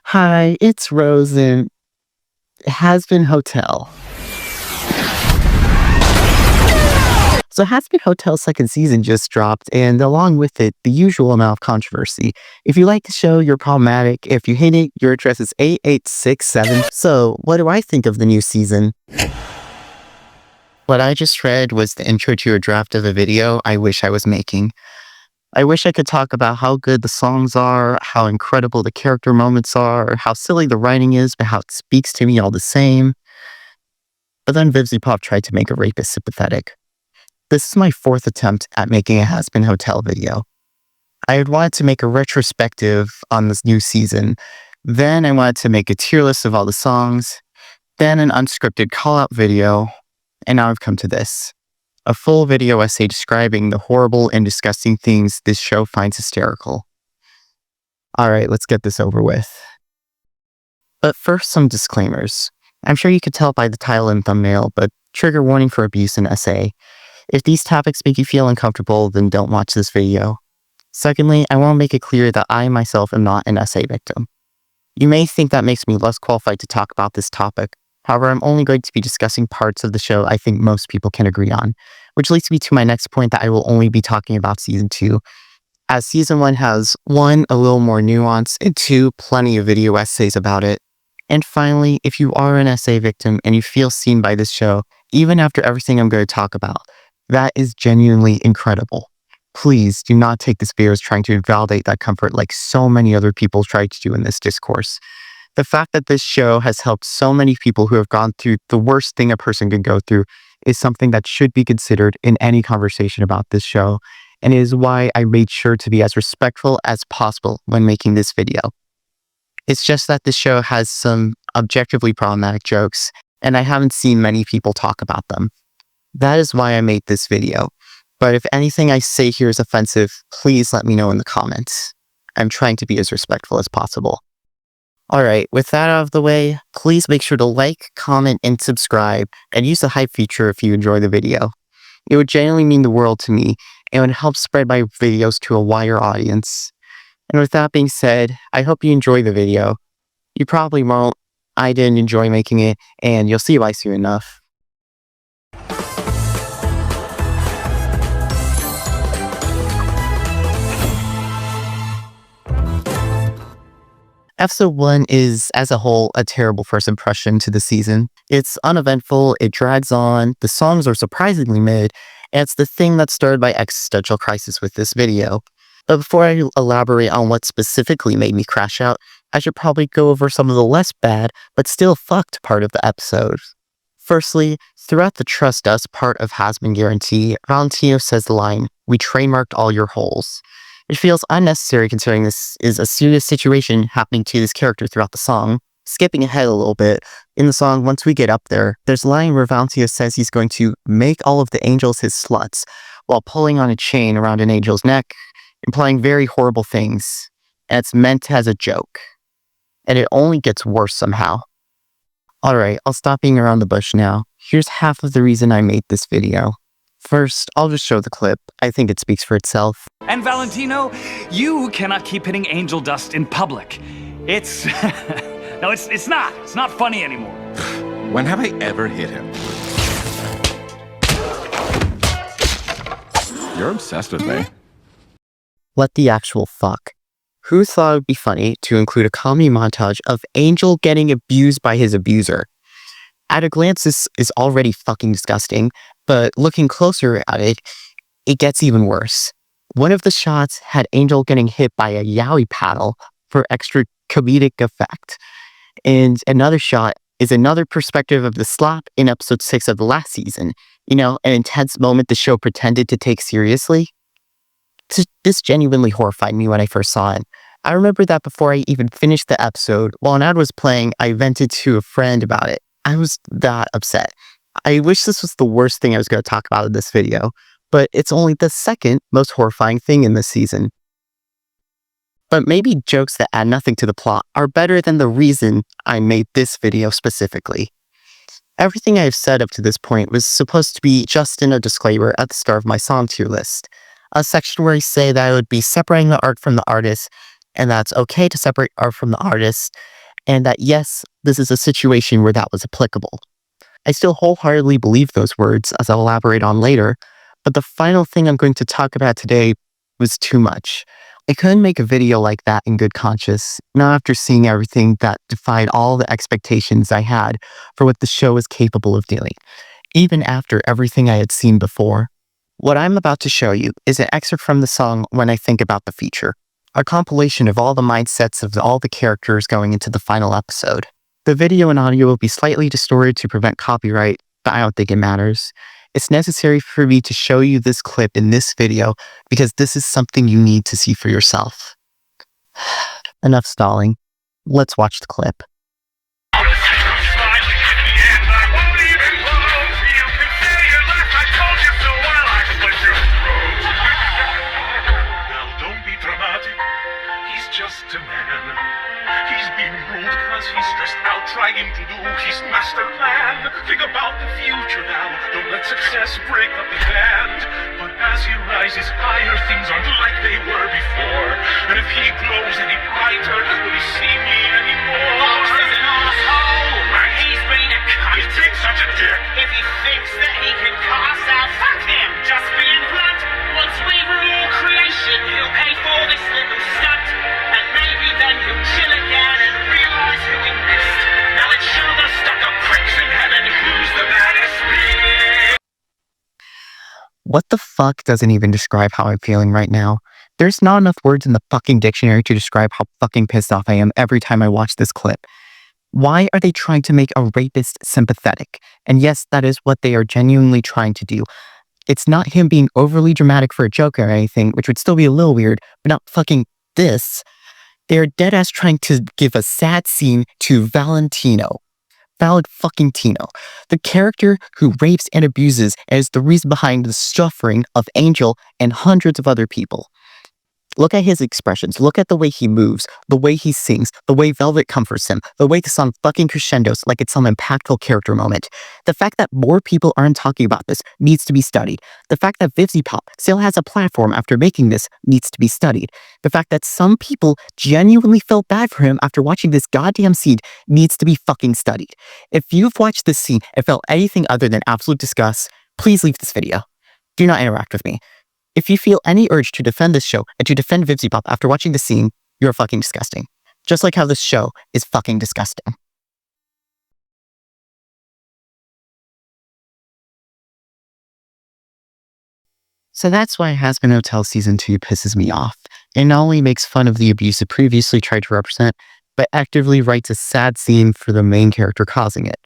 Hi, it's Rose in Hazbin Hotel. So Hazbin Hotel's second season just dropped, and along with it, the usual amount of controversy. If you like the show, you're problematic. If you hate it, your address is 8867. So, what do I think of the new season? What I just read was the intro to a draft of a video I wish I was making. I wish I could talk about how good the songs are, how incredible the character moments are, how silly the writing is, but how it speaks to me all the same. But then Vivzy Pop tried to make a rapist sympathetic. This is my fourth attempt at making a Hazbin Hotel video. I had wanted to make a retrospective on this new season. Then I wanted to make a tier list of all the songs. Then an unscripted call-out video. And now I've come to this. A full video essay describing the horrible and disgusting things this show finds hysterical. Alright, let's get this over with. But first, some disclaimers. I'm sure you could tell by the title and thumbnail, but trigger warning for abuse and SA. If these topics make you feel uncomfortable, then don't watch this video. Secondly, I want to make it clear that I myself am not an SA victim. You may think that makes me less qualified to talk about this topic. However, I'm only going to be discussing parts of the show I think most people can agree on, which leads me to my next point that I will only be talking about Season 2, as Season 1 has 1, a little more nuance, and 2, plenty of video essays about it. And finally, if you are an SA victim and you feel seen by this show, even after everything I'm going to talk about, that is genuinely incredible. Please do not take this video as trying to invalidate that comfort like so many other people try to do in this discourse. The fact that this show has helped so many people who have gone through the worst thing a person could go through is something that should be considered in any conversation about this show, and it is why I made sure to be as respectful as possible when making this video. It's just that this show has some objectively problematic jokes, and I haven't seen many people talk about them. That is why I made this video. But if anything I say here is offensive, please let me know in the comments. I'm trying to be as respectful as possible. Alright, with that out of the way, please make sure to like, comment, and subscribe, and use the hype feature if you enjoy the video. It would genuinely mean the world to me, and would help spread my videos to a wider audience. And with that being said, I hope you enjoy the video. You probably won't. I didn't enjoy making it, and you'll see why soon enough. Episode 1 is, as a whole, a terrible first impression to the season. It's uneventful, it drags on, the songs are surprisingly mid, and it's the thing that started my existential crisis with this video. But before I elaborate on what specifically made me crash out, I should probably go over some of the less bad, but still fucked part of the episode. Firstly, throughout the Trust Us part of Hazbin Guarantee, Valentino says the line, "We trademarked all your holes." It feels unnecessary considering this is a serious situation happening to this character throughout the song. Skipping ahead a little bit, in the song, once we get up there, there's a line where Valentino says he's going to make all of the angels his sluts, while pulling on a chain around an angel's neck, implying very horrible things, and it's meant as a joke. And it only gets worse somehow. Alright, I'll stop being around the bush now. Here's half of the reason I made this video. First, I'll just show the clip. I think it speaks for itself. And Valentino, you cannot keep hitting angel dust in public. It's... no, it's not. It's not funny anymore. When have I ever hit him? You're obsessed with me. What the actual fuck? Who thought it would be funny to include a comedy montage of Angel getting abused by his abuser? At a glance, this is already fucking disgusting, but looking closer at it, it gets even worse. One of the shots had Angel getting hit by a yaoi paddle for extra comedic effect. And another shot is another perspective of the slap in episode 6 of the last season. You know, an intense moment the show pretended to take seriously. This genuinely horrified me when I first saw it. I remember that before I even finished the episode, while an ad was playing, I vented to a friend about it. I was that upset. I wish this was the worst thing I was going to talk about in this video, but it's only the second most horrifying thing in this season. But maybe jokes that add nothing to the plot are better than the reason I made this video specifically. Everything I've said up to this point was supposed to be just in a disclaimer at the start of my song tier list, a section where I say that I would be separating the art from the artist, and that's okay to separate art from the artist, and that yes, this is a situation where that was applicable. I still wholeheartedly believe those words, as I'll elaborate on later, but the final thing I'm going to talk about today was too much. I couldn't make a video like that in good conscience, not after seeing everything that defied all the expectations I had for what the show is capable of doing, even after everything I had seen before. What I'm about to show you is an excerpt from the song When I Think About the Future, a compilation of all the mindsets of all the characters going into the final episode. The video and audio will be slightly distorted to prevent copyright, but I don't think it matters. It's necessary for me to show you this clip in this video because this is something you need to see for yourself. Enough stalling. Let's watch the clip. Just a man. He's being ruled because he's stressed out trying to do his master plan. Think about the future now. Don't let success break up the band. But as he rises higher, things aren't like they were before. And if he glows any brighter, will he see me anymore? Fox is an asshole. He's been a cunt. He's been such a dick. If he thinks that he can cut us out, fuck him. Just being blunt. Once we rule creation, he'll pay for this little stunt. And maybe then he'll chill again and realize who he missed. Now let's show the stuck-up pricks in heaven who's the baddest bitch. What the fuck doesn't even describe how I'm feeling right now? There's not enough words in the fucking dictionary to describe how fucking pissed off I am every time I watch this clip. Why are they trying to make a rapist sympathetic? And yes, that is what they are genuinely trying to do. It's not him being overly dramatic for a joke or anything, which would still be a little weird, but not fucking this. They're deadass trying to give a sad scene to Valentino. The character who rapes and abuses and is the reason behind the suffering of Angel and hundreds of other people. Look at his expressions. Look at the way he moves, the way he sings, the way Velvet comforts him, the way the song fucking crescendos like it's some impactful character moment. The fact that more people aren't talking about this needs to be studied. The fact that VivziePop still has a platform after making this needs to be studied. The fact that some people genuinely felt bad for him after watching this goddamn scene needs to be fucking studied. If you've watched this scene and felt anything other than absolute disgust, please leave this video. Do not interact with me. If you feel any urge to defend this show and to defend VivziePop after watching the scene, you're fucking disgusting. Just like how this show is fucking disgusting. So that's why Hazbin Hotel Season 2 pisses me off. It not only makes fun of the abuse it previously tried to represent, but actively writes a sad scene for the main character causing it.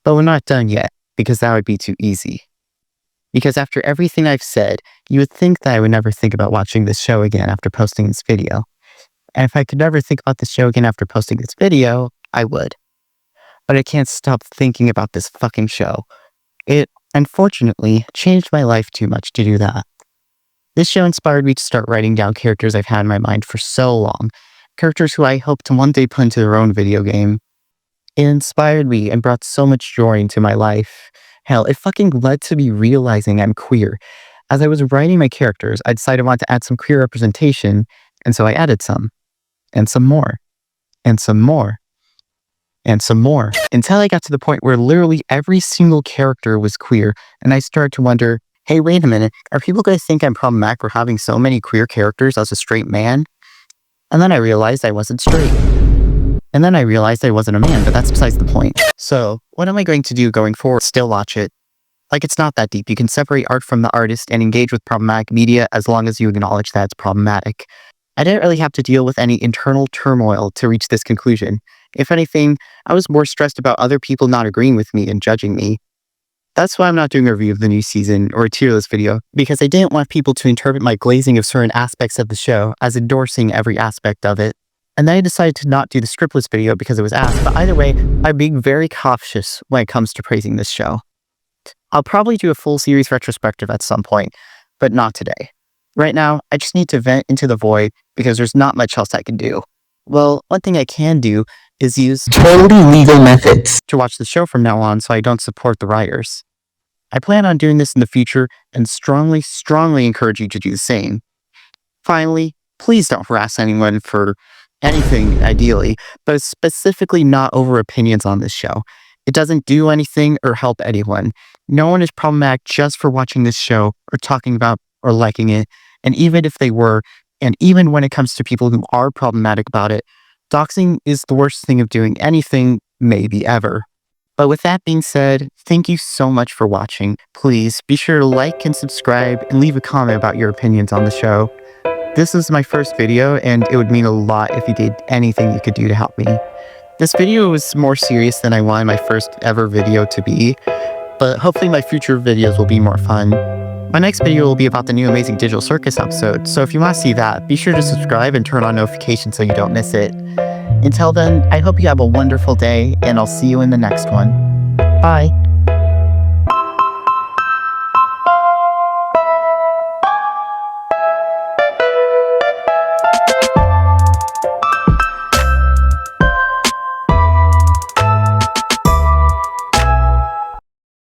But we're not done yet, because that would be too easy. Because after everything I've said, you would think that I would never think about watching this show again after posting this video. And if I could never think about this show again after posting this video, I would. But I can't stop thinking about this fucking show. It, unfortunately, changed my life too much to do that. This show inspired me to start writing down characters I've had in my mind for so long. Characters who I hope to one day put into their own video game. It inspired me and brought so much joy into my life. Hell, it fucking led to me realizing I'm queer. As I was writing my characters, I decided I wanted to add some queer representation, and so I added some. And some more. And some more. And some more. Until I got to the point where literally every single character was queer, and I started to wonder, hey, wait a minute, are people going to think I'm problematic for having so many queer characters as a straight man? And then I realized I wasn't straight. And then I realized I wasn't a man, but that's besides the point. So, what am I going to do going forward? Still watch it. Like, it's not that deep. You can separate art from the artist and engage with problematic media as long as you acknowledge that it's problematic. I didn't really have to deal with any internal turmoil to reach this conclusion. If anything, I was more stressed about other people not agreeing with me and judging me. That's why I'm not doing a review of the new season or a tier list video, because I didn't want people to interpret my glazing of certain aspects of the show as endorsing every aspect of it. And then I decided to not do the script list video because it was asked, but either way, I'm being very cautious when it comes to praising this show. I'll probably do a full series retrospective at some point, but not today. Right now, I just need to vent into the void because there's not much else I can do. Well, one thing I can do is use totally legal methods to watch the show from now on so I don't support the writers. I plan on doing this in the future and strongly encourage you to do the same. Finally, Please don't harass anyone for anything, ideally, but specifically not over opinions on this show. It doesn't do anything or help anyone. No one is problematic just for watching this show or talking about or liking it. And even if they were, and even when it comes to people who are problematic about it, doxing is the worst thing of doing anything, maybe ever. But with that being said, thank you so much for watching. Please be sure to like and subscribe and leave a comment about your opinions on the show. This is my first video, and it would mean a lot if you did anything you could do to help me. This video was more serious than I wanted my first ever video to be, but hopefully my future videos will be more fun. My next video will be about the new Amazing Digital Circus episode, so if you want to see that, be sure to subscribe and turn on notifications so you don't miss it. Until then, I hope you have a wonderful day, and I'll see you in the next one. Bye!